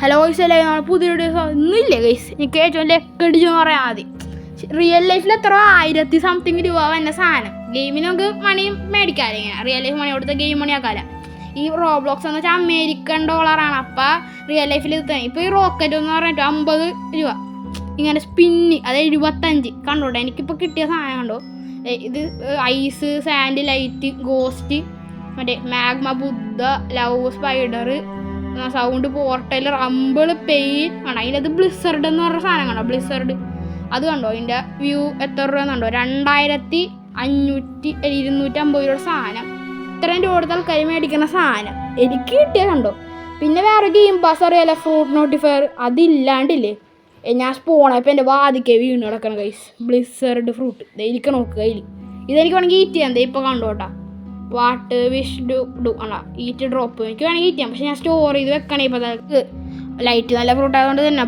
Hello guys അല്ലേ പുതിയൊരു ഒന്നുമില്ല ഗൈസ്. എനിക്ക് ഏറ്റവും ലക്കടിച്ചെന്ന് പറയാൻ മതി. റിയൽ ലൈഫിൽ എത്ര 1000 സംതിങ് രൂപ വന്ന സാധനം ഗെയിമിന് നമുക്ക് മണി മേടിക്കാമല്ലോ. ഇങ്ങനെ റിയൽ ലൈഫ് മണി കൊടുത്ത ഗെയിം മണിയാക്കാല. ഈ റോബ്ലോക്സ് എന്ന് വെച്ചാൽ അമേരിക്കൻ ഡോളറാണ്. അപ്പം റിയൽ ലൈഫിൽ ഇത് ഇപ്പോൾ ഈ റോക്കറ്റ് എന്ന് പറഞ്ഞിട്ട് 50 രൂപ. ഇങ്ങനെ സ്പിന്നി അത് 75 കണ്ടോട്ടെ. എനിക്കിപ്പോൾ കിട്ടിയ സാധനം കണ്ടോ. ഇത് ഐസ്, സാൻഡ്, ലൈറ്റ്, ഗോസ്റ്റ്, മറ്റേ magma, Buddha, love, spider, sound, portal, rumble, pain കണ്ടോ. അതിൻ്റെ ബ്ലിസർഡ് എന്ന് പറഞ്ഞ സാധനം കണ്ടോ. ബ്ലിസർഡ് അത് കണ്ടോ. അതിൻ്റെ വ്യൂ എത്ര രൂപ കണ്ടോ. 2500-250 രൂപ സാധനം. ഇത്രയും രൂപ കൊടുത്ത് ആൾക്കാർ മേടിക്കുന്ന സാധനം എനിക്ക് കിട്ടിയ കണ്ടോ. പിന്നെ വേറെ ഗെയിം പാസ് അറിയാലോ, ഫ്രൂട്ട് നോട്ടിഫയർ. അതില്ലാണ്ടില്ലേ ഞാൻ സ്പോണപ്പോൾ എൻ്റെ വാതിക്കെ വീണ് കിടക്കണം ഗൈസ്. ബ്ലിസർഡ് ഫ്രൂട്ട് എനിക്ക് നോക്കുക കയ്യിൽ. ഇതെനിക്ക് വേണമെങ്കിൽ ഈറ്റ് ചെയ്യാം. ഇപ്പോൾ കണ്ടോട്ടാ. വാട്ട് വിഷ് ഡു ആണോ ഈറ്റ് ഡ്രോപ്പ്. എനിക്ക് വേണമെങ്കിൽ ഈറ്റ് ചെയ്യാം. പക്ഷെ ഞാൻ സ്റ്റോർ ചെയ്ത് വെക്കണേ. ഇപ്പോൾ ലൈറ്റ് നല്ല ഫ്രൂട്ട് ആയതുകൊണ്ട് തന്നെ